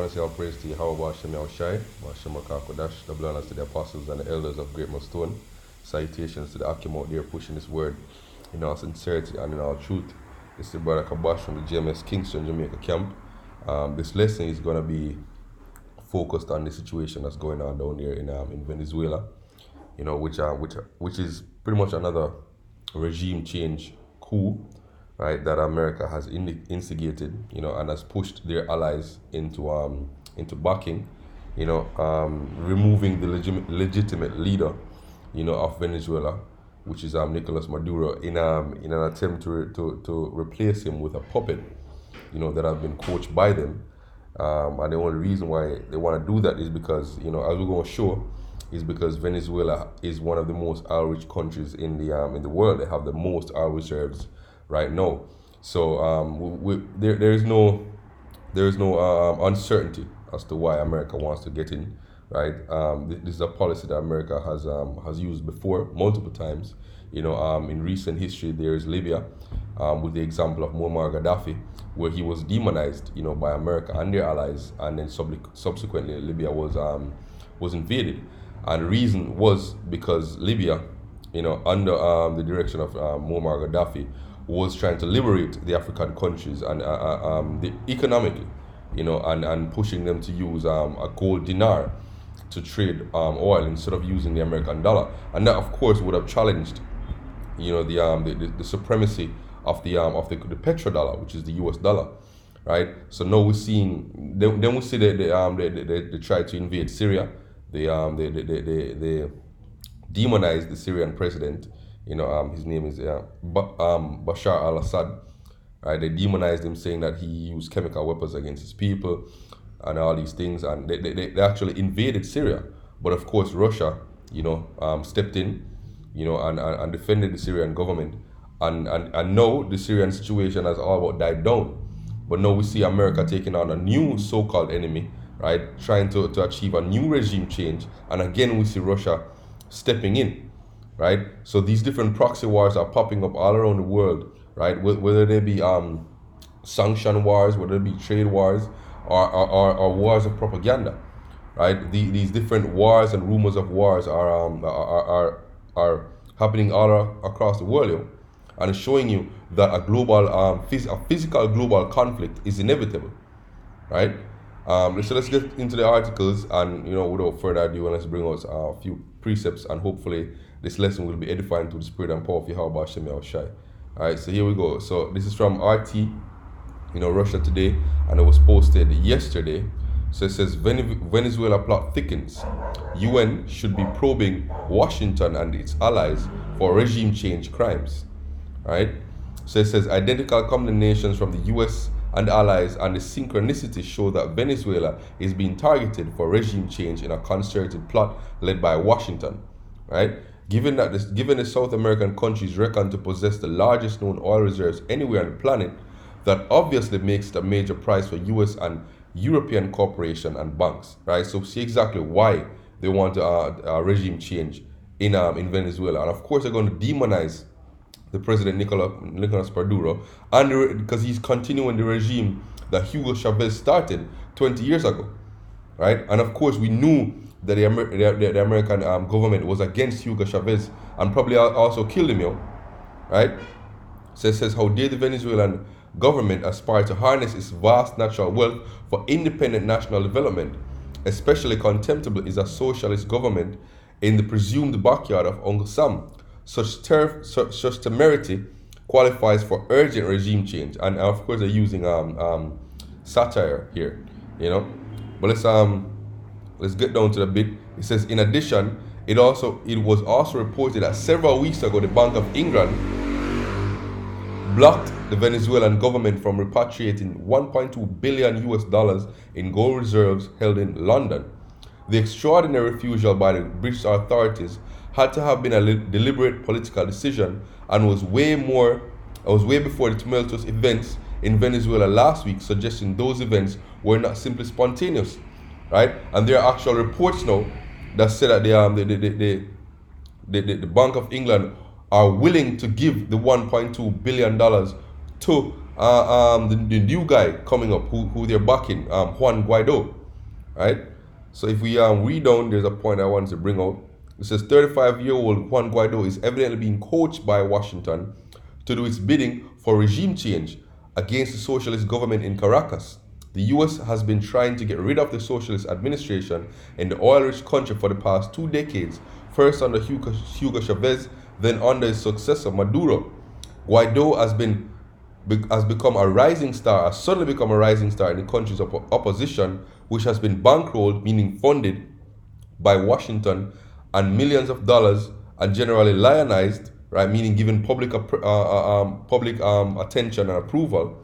I want to say all praise to Yahweh Hashem Yahushai, Hashem Kodash, double honors to the apostles and the elders of Great Millstone. Salutations to the Akim out there pushing this word in all sincerity and in all truth. This is the brother Kabash from the GMS Kingston, Jamaica camp. This lesson is going to be focused on the situation that's going on down there in Venezuela, which is pretty much another regime change coup, right, that America has instigated, and has pushed their allies into backing, removing the legitimate leader, of Venezuela, which is Nicolas Maduro, in an attempt to replace him with a puppet, that have been coached by them. And the only reason why they want to do that is because, as we're going to show, is because Venezuela is one of the most oil-rich countries in the world. They have the most oil reserves right now. So there is no uncertainty as to why America wants to get in, right? This is a policy that America has used before multiple times. In recent history, there is Libya, with the example of Muammar Gaddafi, where he was demonized, by America and their allies, and then subsequently Libya was invaded, and the reason was because Libya, under the direction of Muammar Gaddafi, was trying to liberate the African countries and economically, and pushing them to use a gold dinar to trade oil instead of using the American dollar, and that of course would have challenged, the supremacy of the petrodollar, which is the U.S. dollar, right? So now we're seeing then we see that they tried to invade Syria. They demonized the Syrian president. His name is Bashar al-Assad, right? They demonized him, saying that he used chemical weapons against his people and all these things, and they actually invaded Syria. But of course Russia, stepped in, and defended the Syrian government. And now the Syrian situation has all but died down. But now we see America taking on a new so-called enemy, right? Trying to achieve a new regime change. And again, we see Russia stepping in, right? So these different proxy wars are popping up all around the world, right? Whether they be sanction wars, whether they be trade wars, or wars of propaganda, right? These different wars and rumors of wars are happening all across the world, and showing you that a global, physical global conflict is inevitable, right? So let's get into the articles, and without further ado, let's bring out a few precepts, and hopefully this lesson will be edifying to the spirit and power of Yahweh Hashem Yahushai. All right, so here we go. So this is from RT, Russia Today, and it was posted yesterday. So it says Venezuela plot thickens. UN should be probing Washington and its allies for regime change crimes. Right? So it says identical condemnations from the US and allies and the synchronicity show that Venezuela is being targeted for regime change in a concerted plot led by Washington. Right? Given the South American countries reckon to possess the largest known oil reserves anywhere on the planet, that obviously makes it a major prize for US and European corporations and banks. Right? So see exactly why they want a regime change in Venezuela, and of course they're going to demonize the president Nicolas Maduro, and because he's continuing the regime that Hugo Chavez started 20 years ago, right? And of course we knew that the American government was against Hugo Chavez and probably also killed him, right? So it says, how dare the Venezuelan government aspire to harness its vast natural wealth for independent national development. Especially contemptible is a socialist government in the presumed backyard of Uncle Sam. Such temerity qualifies for urgent regime change, and of course they're using satire here, But let's get down to the bit. It says, in addition, it was also reported that several weeks ago the Bank of England blocked the Venezuelan government from repatriating $1.2 billion US in gold reserves held in London. The extraordinary refusal by the British authorities had to have been a deliberate political decision, and was way before the tumultuous events in Venezuela last week, suggesting those events were not simply spontaneous, right? And there are actual reports now that say that the Bank of England are willing to give the $1.2 billion to the new guy coming up who they're backing, Juan Guaido, right? So if we read down, there's a point I wanted to bring out. It says 35-year-old Juan Guaido is evidently being coached by Washington to do its bidding for regime change against the socialist government in Caracas. The US has been trying to get rid of the socialist administration in the oil-rich country for the past 2 decades, first under Hugo Chavez, then under his successor Maduro. Guaido has become a rising star, has suddenly become a rising star in the country's opposition, which has been bankrolled, meaning funded by Washington, and millions of dollars, and generally lionized, right, meaning given public attention and approval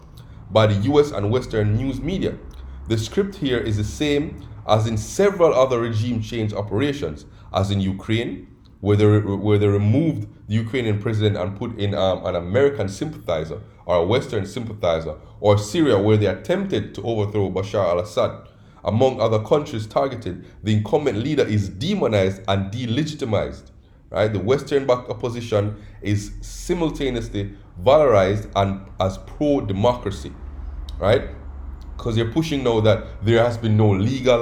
by the U.S. and Western news media. The script here is the same as in several other regime change operations, as in Ukraine, where they removed the Ukrainian president and put in an American sympathizer or a Western sympathizer, or Syria, where they attempted to overthrow Bashar al-Assad. Among other countries targeted, the incumbent leader is demonized and delegitimized. Right? The Western-backed opposition is simultaneously valorized and as pro-democracy, right? Because they're pushing now that there has been no legal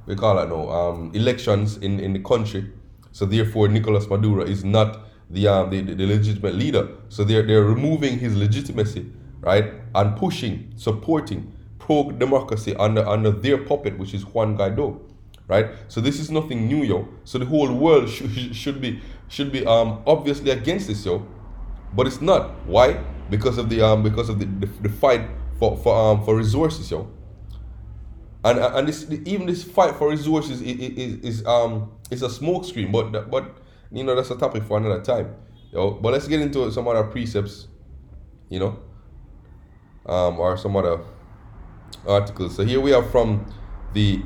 we call it no elections in the country, so therefore Nicolas Maduro is not the legitimate leader. So they're removing his legitimacy, right, and pushing, supporting pro-democracy under their puppet, which is Juan Guaido, right? So this is nothing new, yo. So the whole world should be obviously against this, yo, but it's not. Why? Because of the fight for resources, yo. And even this fight for resources is a smoke screen, but that's a topic for another time, yo. But let's get into some other precepts, or some other articles. So here we are from the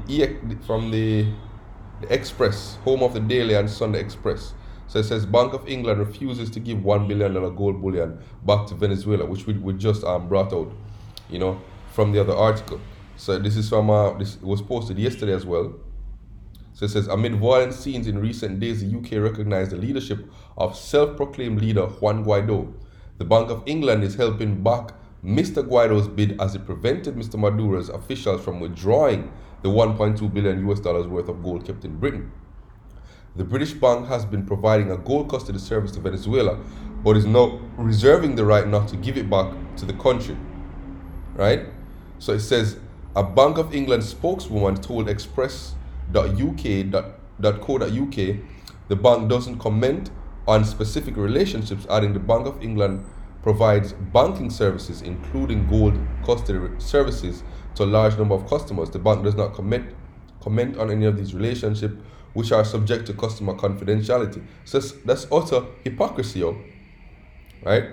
Express, home of the Daily and Sunday Express. So it says Bank of England refuses to give $1 billion gold bullion back to Venezuela, which we just brought out, from the other article. So this is from this was posted yesterday as well. So it says, amid violent scenes in recent days, the UK recognized the leadership of self-proclaimed leader Juan Guaido. The Bank of England is helping back Mr. Guaido's bid as it prevented Mr. Maduro's officials from withdrawing the $1.2 billion worth of gold kept in Britain. The British bank has been providing a gold custody service to Venezuela, but is now reserving the right not to give it back to the country. Right? So it says, a Bank of England spokeswoman told express.uk.co.uk the bank doesn't comment on specific relationships, adding the Bank of England provides banking services, including gold custody services, to a large number of customers. The bank does not comment on any of these relationships, which are subject to customer confidentiality. So that's utter hypocrisy, right?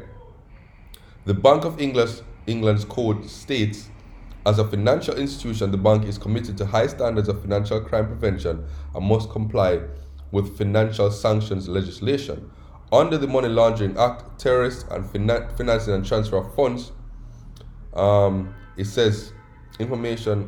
The Bank of England's code states, as a financial institution, the bank is committed to high standards of financial crime prevention and must comply with financial sanctions legislation. Under the Money Laundering Act, terrorist and financing and transfer of funds, it says Regulation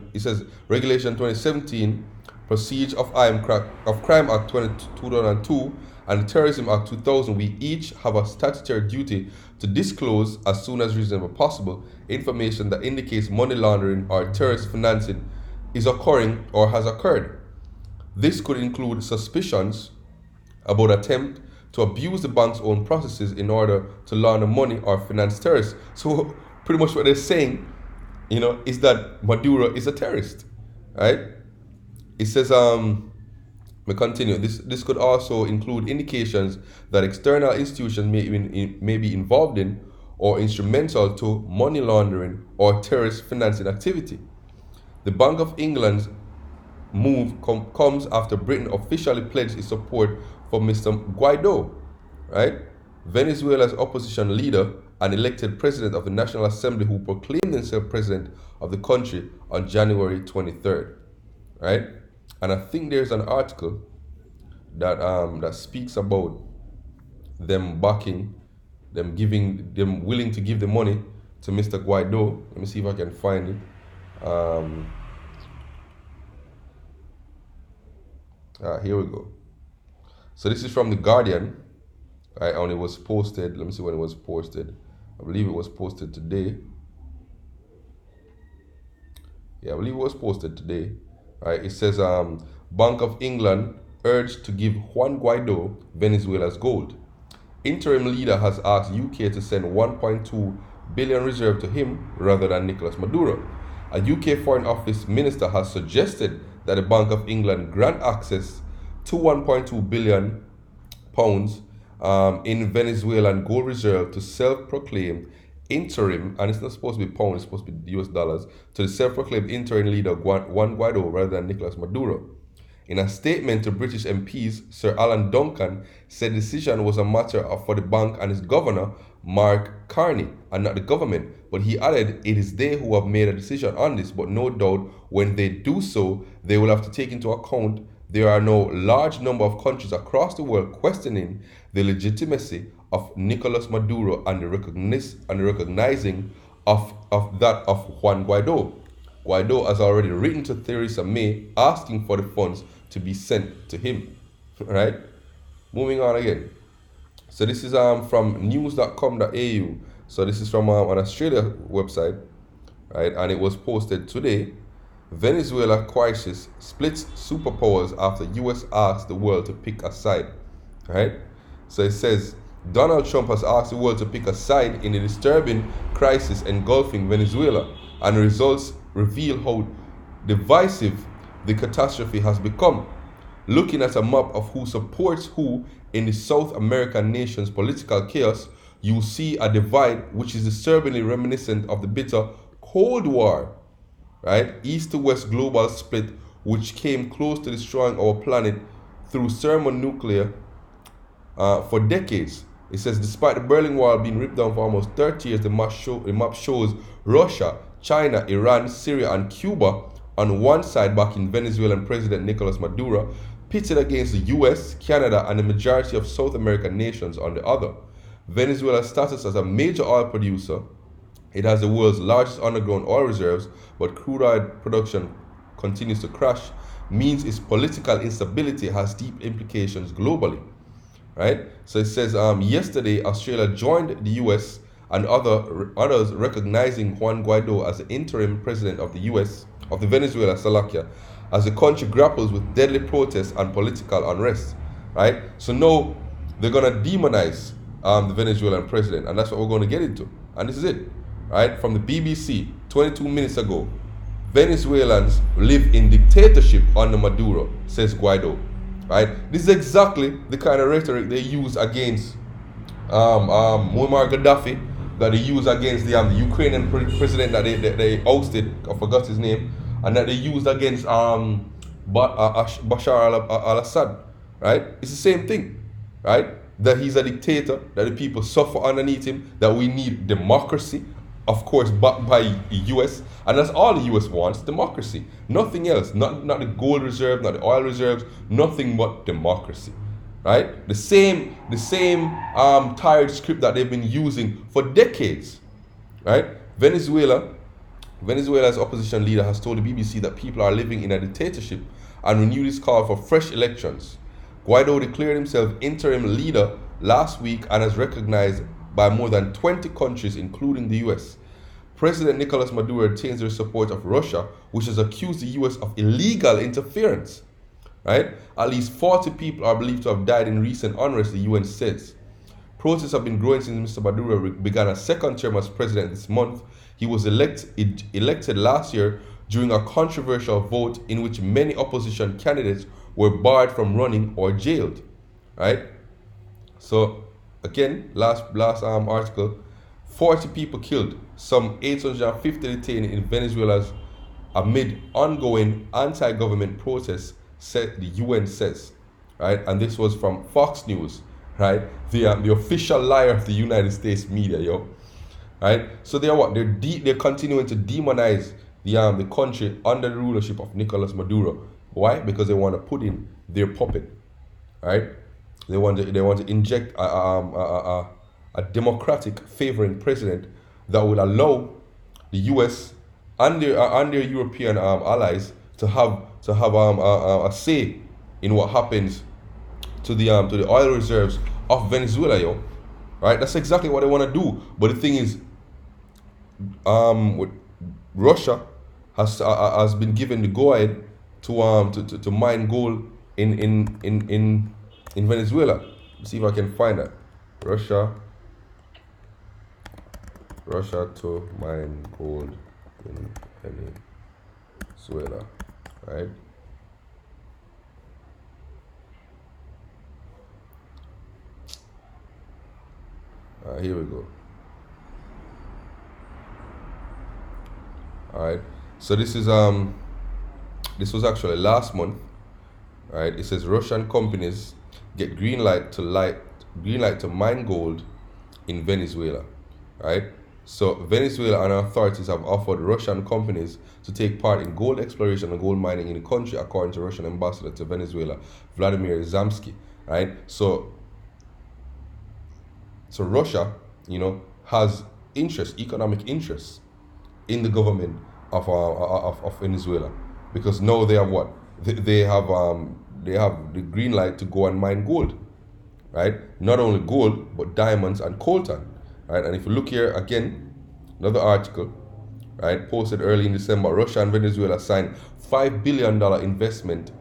2017, Procedure of Crime Act 2002, and the Terrorism Act 2000, we each have a statutory duty to disclose, as soon as reasonably possible, information that indicates money laundering or terrorist financing is occurring or has occurred. This could include suspicions about attempt to abuse the bank's own processes in order to launder money or finance terrorists. So pretty much what they're saying, is that Maduro is a terrorist, right? It says, we continue. This could also include indications that external institutions may be involved in or instrumental to money laundering or terrorist financing activity. The Bank of England's move comes after Britain officially pledged its support for Mr. Guaido, right? Venezuela's opposition leader and elected president of the National Assembly, who proclaimed himself president of the country on January 23rd, right? And I think there's an article that speaks about them backing, them willing to give the money to Mr. Guaido. Let me see if I can find it. Here we go. So this is from The Guardian, right? And it was posted. Let me see when it was posted. I believe it was posted today. Yeah, I believe it was posted today. Right? It says Bank of England urged to give Juan Guaido Venezuela's gold. Interim leader has asked UK to send 1.2 billion reserve to him rather than Nicolas Maduro. A UK Foreign Office minister has suggested that the Bank of England grant access to 1.2 billion pounds in Venezuelan gold reserve to self-proclaimed interim, and it's not supposed to be pounds, it's supposed to be US dollars, to the self-proclaimed interim leader Juan Guaido rather than Nicolas Maduro. In a statement to British MPs, Sir Alan Duncan said the decision was a matter for the bank and its governor, Mark Carney, and not the government. But he added, it is they who have made a decision on this, but no doubt when they do so, they will have to take into account there are no large number of countries across the world questioning the legitimacy of Nicolas Maduro and the recognizing of that of Juan Guaido. Guaido has already written to Theresa May asking for the funds to be sent to him. Right? Moving on again. So this is from news.com.au. So this is from an Australia website, right? And it was posted today. Venezuela crisis splits superpowers after US asks the world to pick a side. Right? So it says Donald Trump has asked the world to pick a side in the disturbing crisis engulfing Venezuela, and the results reveal how divisive the catastrophe has become. Looking at a map of who supports who in the South American nation's political chaos, you see a divide which is disturbingly reminiscent of the bitter Cold War, right? East to West global split, which came close to destroying our planet through thermonuclear for decades. It says, despite the Berlin Wall being ripped down for almost 30 years, the map shows Russia, China, Iran, Syria, and Cuba on one side backing Venezuelan President Nicolas Maduro, pitted against the US, Canada, and the majority of South American nations on the other. Venezuela's status as a major oil producer, it has the world's largest underground oil reserves, but crude oil production continues to crash, means its political instability has deep implications globally. Right? So it says yesterday Australia joined the US and others recognizing Juan Guaido as the interim president of the US, of the Venezuela, Salakia, as the country grapples with deadly protests and political unrest. Right? So now they're gonna demonize the Venezuelan president, and that's what we're going to get into. And this is it. Right? From the BBC 22 minutes ago. Venezuelans live in dictatorship under Maduro, says Guaido. Right? This is exactly the kind of rhetoric they use against Muammar Gaddafi, that they use against the Ukrainian president that they ousted, I forgot his name, and that they used against Bashar al-Assad. Right? It's the same thing. Right? That he's a dictator, that the people suffer underneath him, that we need democracy, of course, backed by the US, and that's all the US wants, democracy. Nothing else, not the gold reserve, not the oil reserves, nothing but democracy. Right? The same tired script that they've been using for decades. Right? Venezuela's opposition leader has told the BBC that people are living in a dictatorship and renewed his call for fresh elections. Guaido declared himself interim leader last week and is recognized by more than 20 countries, including the US. President Nicolas Maduro retains the support of Russia, which has accused the US of illegal interference. Right? At least 40 people are believed to have died in recent unrest, the UN says. Protests have been growing since Mr. Maduro began a second term as president this month. He was elected last year during a controversial vote in which many opposition candidates were barred from running or jailed. Right? So again, last article, 40 people killed, some 850 detained in Venezuela's amid ongoing anti-government protests, said the UN says. Right? And this was from Fox News, right? The official liar of the United States media, yo. Right? So they're what? They're continuing to demonize the country under the rulership of Nicolas Maduro. Why? Because they want to put in their puppet. Right? They want to inject a democratic favoring president that will allow the US and their European allies to have a say in what happens to the oil reserves of Venezuela, yo. right? That's exactly what they want to do. But the thing is, with Russia has been given the go ahead to mine gold in Venezuela. Let's see if I can find that. Russia to mine gold in Venezuela, right? Here we go. All right. So this was actually last month, right? It says Russian companies get green light to mine gold in Venezuela, right? So Venezuela and authorities have offered Russian companies to take part in gold exploration and gold mining in the country, according to Russian ambassador to Venezuela, Vladimir Zamsky, right? So Russia, has economic interest in the government of Venezuela, because now they have what? They have the green light to go and mine gold, right? Not only gold but diamonds and coltan, right? And if you look here again, another article, right, posted early in December, Russia and Venezuela signed $5 billion investment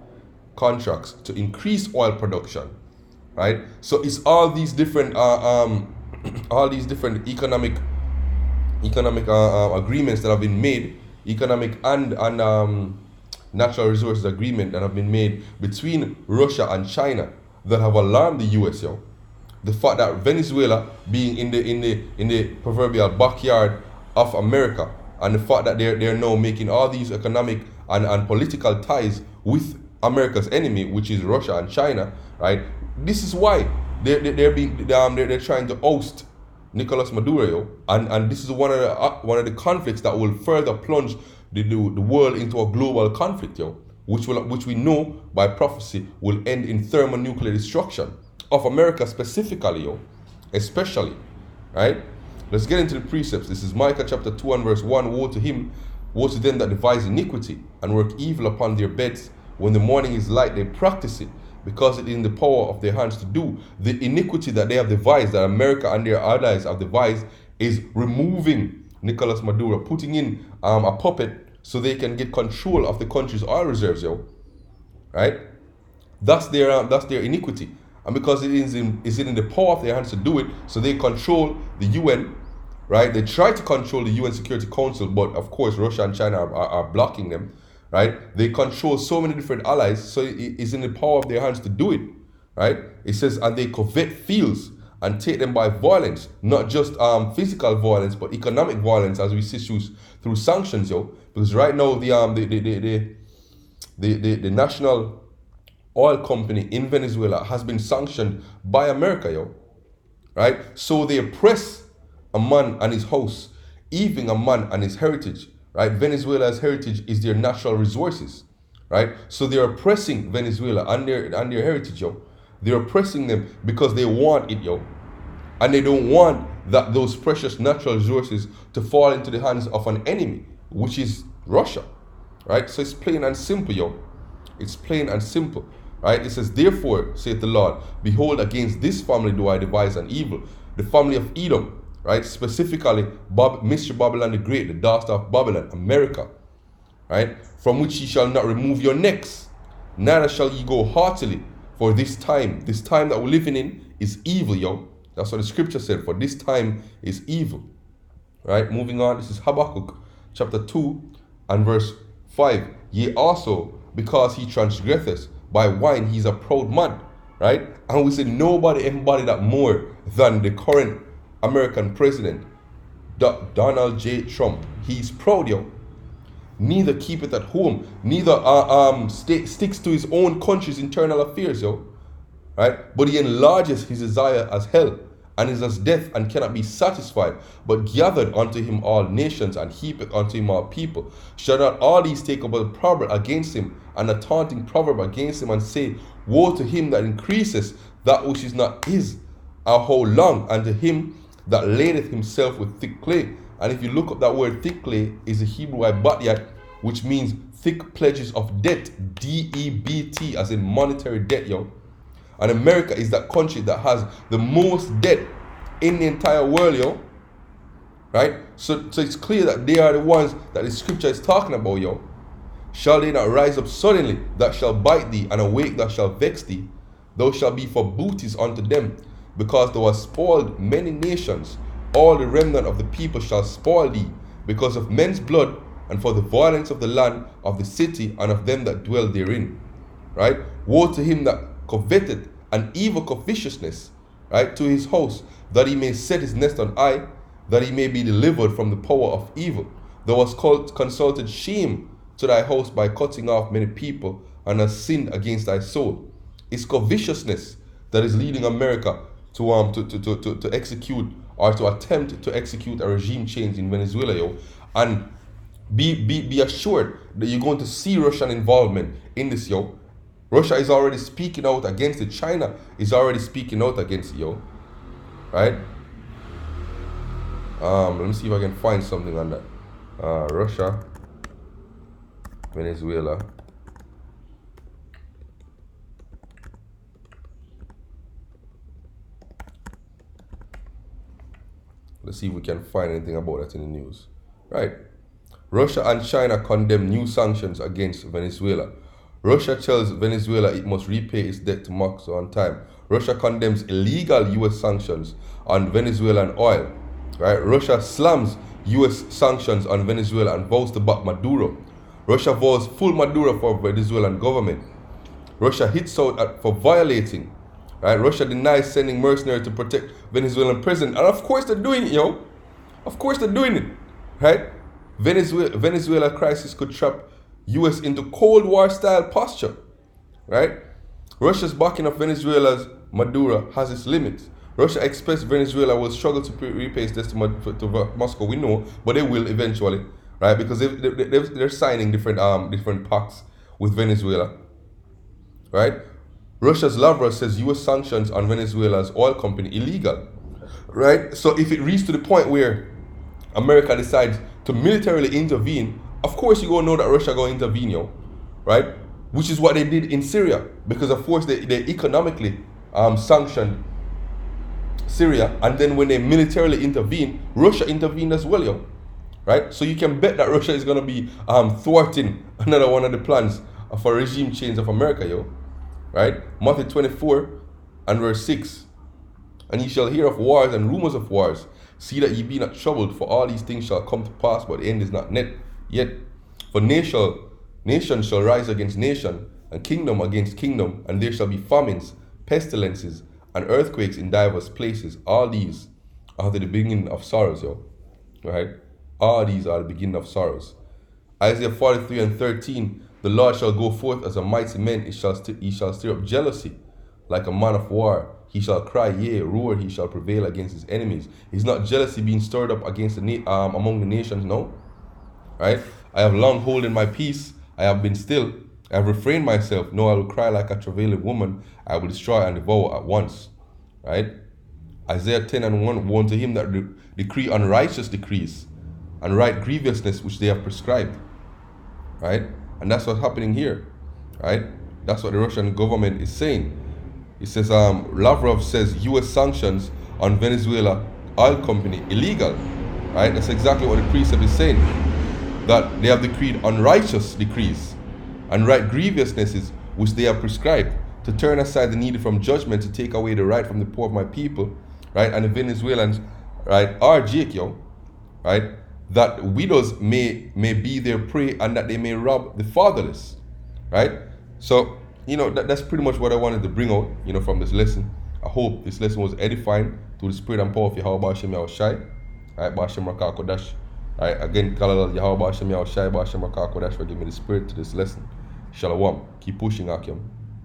contracts to increase oil production, right? So it's all these different economic agreements that have been made, economic and natural resources agreement that have been made between Russia and China, that have alarmed the US, yo. The fact that Venezuela being in the proverbial backyard of America, and the fact that they're now making all these economic and political ties with America's enemy, which is Russia and China, right? This is why they're trying to oust Nicolas Maduro, yo. And this is one of the conflicts that will further plunge the world into a global conflict, yo, which we know by prophecy will end in thermonuclear destruction of America specifically, yo, especially, right? Let's get into the precepts. This is Micah chapter 2 and verse 1. Woe to them that devise iniquity and work evil upon their beds. When the morning is light, they practice it, because it is in the power of their hands to do. The iniquity that they have devised, that America and their allies have devised, is removing Nicolas Maduro, putting in a puppet so they can get control of the country's oil reserves, yo. Right? That's their iniquity. And because it is in the power of their hands to do it, so they control the UN, right? They try to control the UN Security Council, but of course Russia and China are blocking them, right? They control so many different allies, so it is in the power of their hands to do it, right? It says, and they covet fields and take them by violence, not just physical violence, but economic violence, as we see through sanctions, yo. Because right now the national oil company in Venezuela has been sanctioned by America, yo. Right? So they oppress a man and his house, even a man and his heritage. Right? Venezuela's heritage is their natural resources. Right? So they're oppressing Venezuela and their heritage, yo. They're oppressing them because they want it, yo. And they don't want those precious natural resources to fall into the hands of an enemy, which is Russia. Right? So it's plain and simple, yo. It's plain and simple. Right? It says, therefore, saith the Lord, behold, against this family do I devise an evil, the family of Edom, right? Specifically, Mr. Babylon the Great, the dastard of Babylon, America, right? From which ye shall not remove your necks, neither shall ye go heartily, for this time that we're living in is evil, yo. That's what the scripture said, for this time is evil. Right? Moving on, this is Habakkuk chapter 2 and verse 5. Yea also, because he transgresseth by wine, he's a proud man, right? And we say nobody embodied that more than the current American president, Donald J. Trump. He's proud, yo. Neither keepeth at home, neither sticks to his own country's internal affairs, yo. Right? But he enlarges his desire as hell, and is as death, and cannot be satisfied, but gathered unto him all nations, and heapeth unto him all people. Shall not all these take up a proverb against him, and a taunting proverb against him, and say, woe to him that increases that which is not his, and how long, and to him that ladeth himself with thick clay. And if you look up that word thick clay, is the Hebrew batyat, which means thick pledges of debt, D-E-B-T, as in monetary debt, yo. And America is that country that has the most debt in the entire world, yo. Right? So it's clear that they are the ones that the scripture is talking about, yo. Shall they not rise up suddenly that shall bite thee, and awake that shall vex thee? Thou shalt be for booties unto them, because thou hast spoiled many nations. All the remnant of the people shall spoil thee, because of men's blood, and for the violence of the land, of the city, and of them that dwell therein. Right? Woe to him that coveteth an evil covetousness, right, to his house, that he may set his nest on high, that he may be delivered from the power of evil. Thou hast consulted shame to thy house by cutting off many people, and hast sinned against thy soul. It's covetousness that is leading America to execute, or to attempt to execute, a regime change in Venezuela, yo. And be assured that you're going to see Russian involvement in this, yo. Russia is already speaking out against it. China is already speaking out against it, yo. Right? Let me see if I can find something on that. Russia, Venezuela. Let's see if we can find anything about that in the news. Right. Russia and China condemn new sanctions against Venezuela. Russia tells Venezuela it must repay its debt to Moscow on time. Russia condemns illegal U.S. sanctions on Venezuelan oil. Right? Russia slams U.S. sanctions on Venezuela and vows to back Maduro. Russia vows full Maduro for Venezuelan government. Russia hits out for violating. Right? Russia denies sending mercenaries to protect Venezuelan president. And of course they're doing it, yo. Of course they're doing it. Right? Venezuela crisis could trap U.S. into Cold War style posture. Right? Russia's backing of Venezuela's Maduro has its limits. Russia expects Venezuela will struggle to repay its debt to Moscow. We know, but they will eventually, right? Because they're signing different pacts with Venezuela, right? Russia's Lavrov says U.S. sanctions on Venezuela's oil company illegal, right? So if it reaches to the point where America decides to militarily intervene, of course you're going to know that Russia going to intervene, yo, right? Which is what they did in Syria, because of course they economically sanctioned Syria, and then when they militarily intervene, Russia intervened as well, yo. Right? So you can bet that Russia is going to be thwarting another one of the plans for regime change of America, yo. Right? Matthew 24 and verse 6. And ye shall hear of wars and rumors of wars. See that ye be not troubled, for all these things shall come to pass, but the end is not yet. For nation shall rise against nation, and kingdom against kingdom, and there shall be famines, pestilences, and earthquakes in diverse places. All these are the beginning of sorrows, yo. Right? All these are the beginning of sorrows. Isaiah 43 and 13. The Lord shall go forth as a mighty man. He shall stir up jealousy like a man of war. He shall cry, yea, roar. He shall prevail against his enemies. Is not jealousy being stirred up against among the nations? No. Right? I have long holden my peace. I have been still. I have refrained myself. No, I will cry like a travailing woman. I will destroy and devour at once. Right? Isaiah 10 and 1. Woe to him that decree unrighteous decrees, and write grievousness which they have prescribed. Right? And that's what's happening here. Right? That's what the Russian government is saying. It says, Lavrov says U.S. sanctions on Venezuela oil company illegal. Right? That's exactly what the precept is saying. That they have decreed unrighteous decrees and right grievousnesses which they have prescribed, to turn aside the needy from judgment, to take away the right from the poor of my people. Right? And the Venezuelans, right, are Jake, yo. Right? That widows may be their prey, and that they may rob the fatherless. Right? So, that's pretty much what I wanted to bring out, from this lesson. I hope this lesson was edifying to the spirit and power of Yahweh Hashem Yahushai. Right? Ba'ashem Rakah Kodash. Right? Again, Kalal Yahweh Hashem Yahushai, Ba'ashem Rakah Kodash, for giving me the spirit to this lesson. Shalom. Keep pushing, Akim.